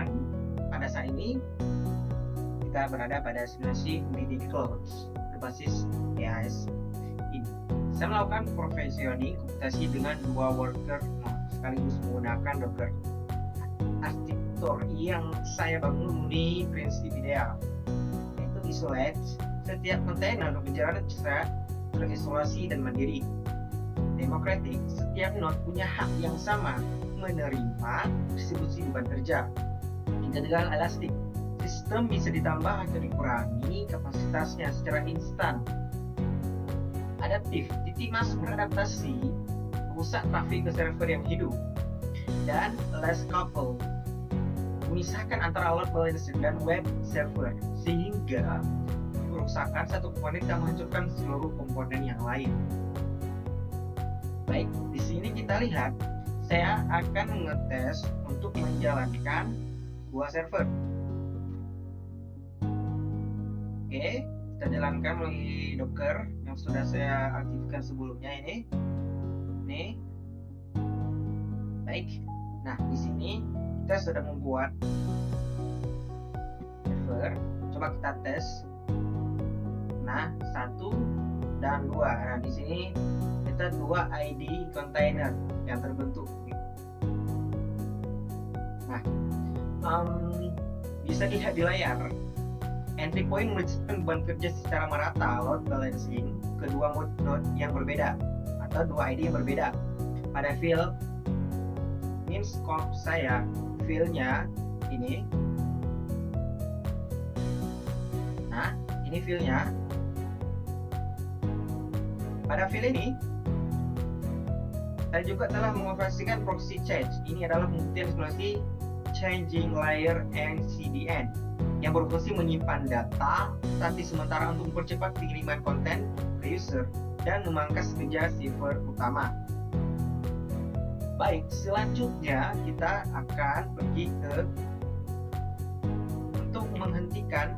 Dan pada saat ini kita berada pada simulasi Unity Clouds berbasis EAS ini. Saya melakukan provisioning komputasi dengan dua worker sekaligus menggunakan Docker. Arsitektur yang saya bangun di prinsip ideal, yaitu isolate setiap kontainer berjalan secara terisolasi dan mandiri. Demokratik, setiap node punya hak yang sama menerima distribusi beban kerja. Integral elastik, sistem bisa ditambah atau dikurangi kapasitasnya secara instan. Adaptif, Titimas beradaptasi merusak trafik ke server yang hidup. Dan less couple, memisahkan antara load balancer dan web server sehingga kerusakan satu komponen tidak menghancurkan seluruh komponen yang lain. Baik, di sini kita lihat saya akan mengetes untuk menjalankan dua server. Oke, kita jalankan melalui Docker yang sudah saya aktifkan sebelumnya ini. Baik. Nah, di sini kita sudah membuat server. Coba kita tes. Nah, 1 dan 2. Nah, di sini kita 2 ID container yang terbentuk. Nah, bisa dilihat di layar. Entry point menunjukkan beban kerja secara merata load balancing kedua node yang berbeda atau 2 ID yang berbeda. Pada field scope saya, filenya ini. Nah, ini filenya. Pada file ini, saya juga telah mengoperasikan proxy change. Ini adalah pembuktian simulasi changing layer and CDN yang berfungsi menyimpan data statis sementara untuk mempercepat pengiriman konten ke user dan memangkas kerja server utama. Baik, selanjutnya kita akan pergi ke untuk menghentikan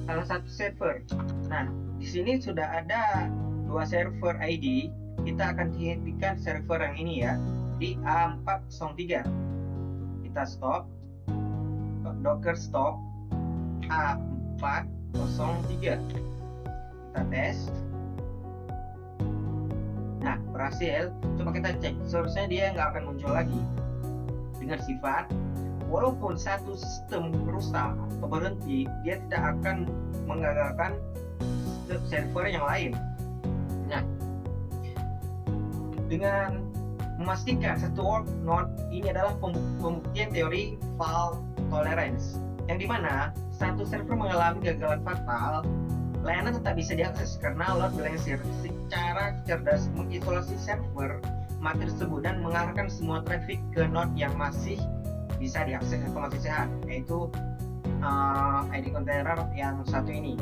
salah satu server. Nah, di sini sudah ada 2 server ID. Kita akan hentikan server yang ini ya, di A403. Kita stop, Docker stop A403. Kita tes. Nah, berhasil. Coba kita cek. Seharusnya dia nggak akan muncul lagi. Dengan sifat, walaupun satu sistem rusak atau berhenti, dia tidak akan menggagalkan server yang lain. Nah, dengan memastikan satu node ini adalah pembuktian teori fault tolerance, yang dimana satu server mengalami gagalan fatal, layanan tetap bisa diakses karena load balancer secara cerdas mengisolasi server mati tersebut dan mengarahkan semua traffic ke node yang masih bisa diakses atau masih sehat, yaitu ID container yang satu ini.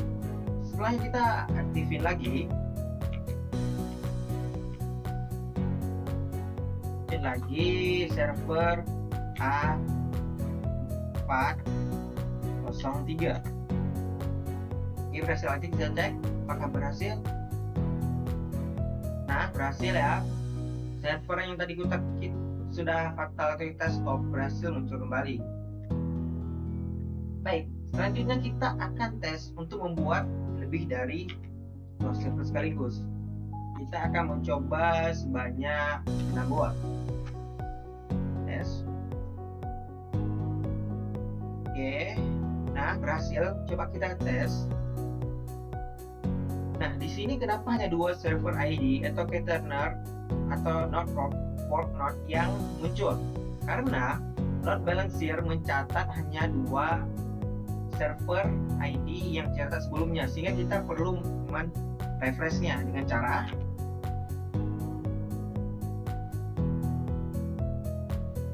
Setelah kita aktifin lagi, server A403. Ini berhasil aktif, kita cek apakah berhasil. Nah, berhasil ya. Server yang tadi kita sudah fatal atau kita stop berhasil muncul kembali. Baik, selanjutnya kita akan tes untuk membuat lebih dari 2 server sekaligus. Kita akan mencoba sebanyak 6 buah. Tes. Oke. Nah, berhasil. Coba kita tes. Nah, di sini kenapa hanya 2 server ID atau container atau node fork node yang muncul? Karena load balancer mencatat hanya 2 server ID yang tercatat sebelumnya, sehingga kita perlu refreshnya dengan cara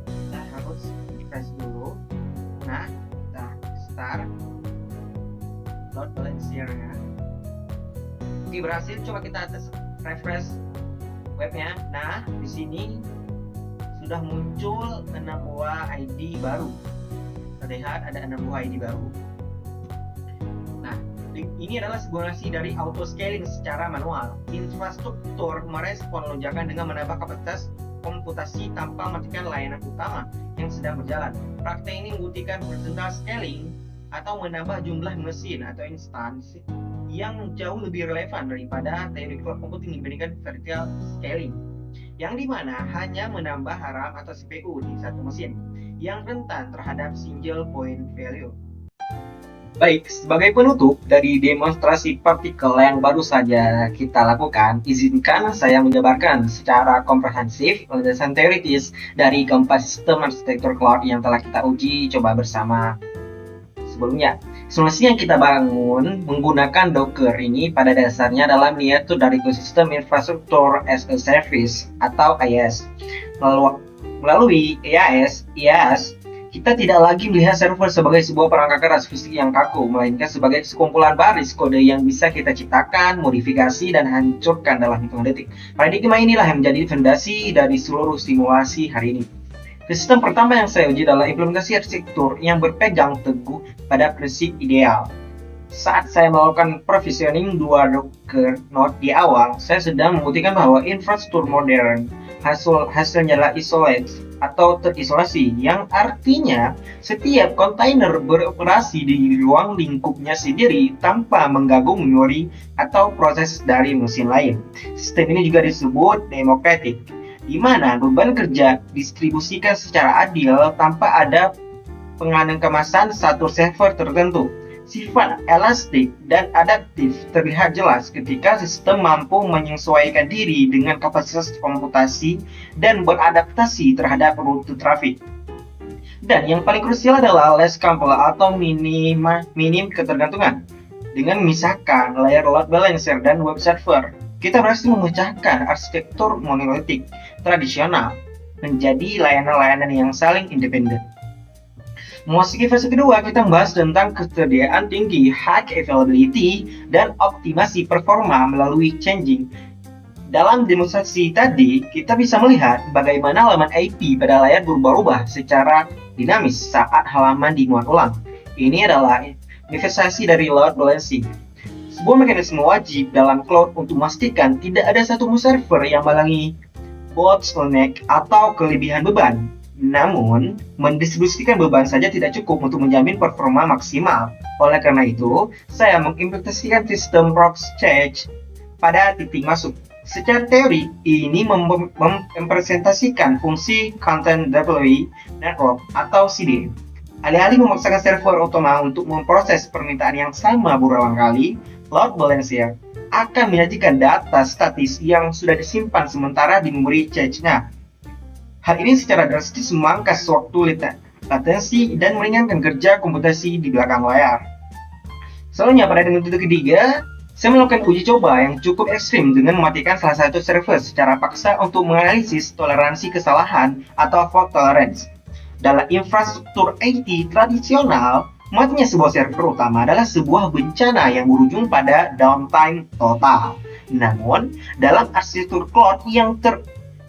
kita harus refresh dulu. Nah, kita start load balancer ya. Oke, berhasil. Coba kita refresh webnya. Nah, di sini sudah muncul 6 buah ID baru. Terlihat ada 6 buah ID baru. Nah, ini adalah simulasi dari auto scaling secara manual. Infrastruktur merespon lonjakan dengan menambah kapasitas komputasi tanpa mematikan layanan utama yang sedang berjalan. Praktek ini membuktikan horizontal scaling atau menambah jumlah mesin atau instansi yang jauh lebih relevan daripada teori cloud computing dibandingkan vertical scaling, yang dimana hanya menambah RAM atau CPU di satu mesin yang rentan terhadap single point value. Baik, sebagai penutup dari demonstrasi partikel yang baru saja kita lakukan, izinkan saya menjabarkan secara komprehensif landasan teoritis dari keempat sistem arsitektur cloud yang telah kita uji coba bersama sebelumnya. Solusi yang kita bangun menggunakan Docker ini pada dasarnya adalah miniatur dari ekosistem infrastruktur as a service atau IaaS. Melalui IaaS, kita tidak lagi melihat server sebagai sebuah perangkat keras fisik yang kaku, melainkan sebagai sekumpulan baris kode yang bisa kita ciptakan, modifikasi, dan hancurkan dalam hitungan detik. Paradigma inilah yang menjadi fondasi dari seluruh simulasi hari ini. Sistem pertama yang saya uji adalah implementasi arsitektur yang berpegang teguh pada prinsip ideal. Saat saya melakukan provisioning dua Docker node di awal, saya sedang membuktikan bahwa infrastruktur modern hasilnya adalah isolated atau terisolasi, yang artinya setiap kontainer beroperasi di ruang lingkupnya sendiri tanpa mengganggu memori atau proses dari mesin lain. Sistem ini juga disebut democratic, di mana beban kerja distribusikan secara adil tanpa ada penganan-kemasan satu server tertentu. Sifat elastik dan adaptif terlihat jelas ketika sistem mampu menyesuaikan diri dengan kapasitas komputasi dan beradaptasi terhadap rute trafik. Dan yang paling krusial adalah less couple atau minim ketergantungan. Dengan memisahkan layer load balancer dan web server, kita berhasil memecahkan arsitektur monolitik tradisional menjadi layanan-layanan yang saling independen. Memasuki fase kedua, kita membahas tentang ketersediaan tinggi, high availability, dan optimasi performa melalui changing. Dalam demonstrasi tadi, kita bisa melihat bagaimana halaman IP pada layar berubah-ubah secara dinamis saat halaman dimuat ulang. Ini adalah investasi dari load balancing, sebuah mekanisme wajib dalam cloud untuk memastikan tidak ada satu server yang mengalami bottleneck atau kelebihan beban. Namun, mendistribusikan beban saja tidak cukup untuk menjamin performa maksimal. Oleh karena itu, saya mengimplementasikan sistem proxy pada titik masuk. Secara teori, ini mempresentasikan fungsi Content Delivery Network atau CDN. Alih-alih memaksakan server otonom untuk memproses permintaan yang sama berulang kali, load balancer akan menyajikan data statis yang sudah disimpan sementara di memori cache-nya. Hal ini secara drastis memangkas waktu latensi dan meringankan kerja komputasi di belakang layar. Selanjutnya, pada metode ketiga, saya melakukan uji coba yang cukup ekstrim dengan mematikan salah satu server secara paksa untuk menganalisis toleransi kesalahan atau fault tolerance. Dalam infrastruktur IT tradisional, matinya sebuah server utama adalah sebuah bencana yang berujung pada downtime total. Namun, dalam arsitektur cloud yang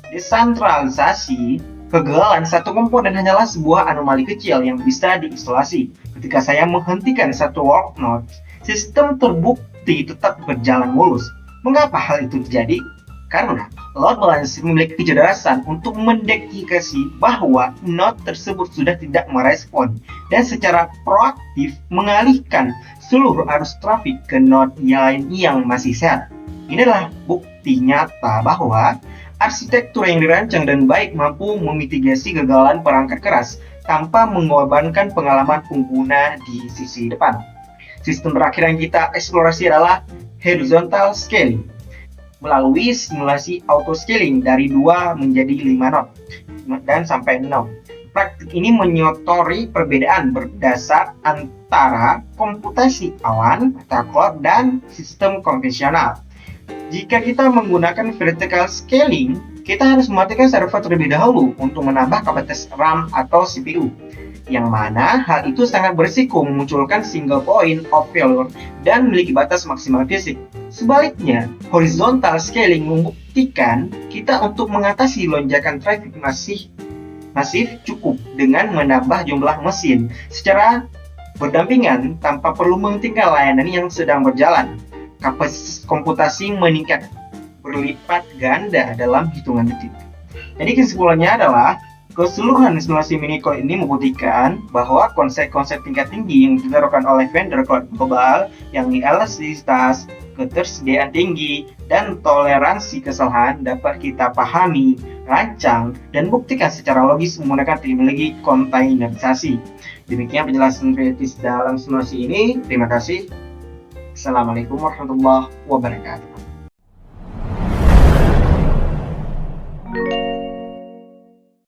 desentralisasi, kegagalan satu komponen hanyalah sebuah anomali kecil yang bisa diisolasi. Ketika saya menghentikan satu work node, sistem terbukti tetap berjalan mulus. Mengapa hal itu terjadi? Karena load balancer memiliki kecerdasan untuk mendeteksi bahwa node tersebut sudah tidak merespon dan secara proaktif mengalihkan seluruh arus trafik ke node lain yang masih sehat. Inilah bukti nyata bahwa arsitektur yang dirancang dan baik mampu memitigasi kegagalan perangkat keras tanpa mengorbankan pengalaman pengguna di sisi depan. Sistem terakhir yang kita eksplorasi adalah horizontal scaling melalui simulasi auto scaling dari 2 menjadi 5 node dan sampai 0. Praktik ini menyotori perbedaan berdasar antara komputasi awan atau cloud dan sistem konvensional. Jika kita menggunakan vertical scaling, kita harus mematikan server terlebih dahulu untuk menambah kapasitas RAM atau CPU, yang mana hal itu sangat berisiko memunculkan single point of failure dan memiliki batas maksimal fisik. Sebaliknya, horizontal scaling membuktikan kita untuk mengatasi lonjakan traffic masif cukup dengan menambah jumlah mesin secara berdampingan tanpa perlu menghentikan layanan yang sedang berjalan. Kapasitas komputasi meningkat berlipat ganda dalam hitungan detik. Jadi kesimpulannya adalah keseluruhan simulasi mini cloud ini membuktikan bahwa konsep-konsep tingkat tinggi yang diterapkan oleh vendor cloud global, yang elastisitas, ketersediaan tinggi, dan toleransi kesalahan dapat kita pahami, rancang, dan buktikan secara logis menggunakan teknologi kontainerisasi. Demikian penjelasan kritis dalam simulasi ini. Terima kasih. Assalamualaikum warahmatullahi wabarakatuh.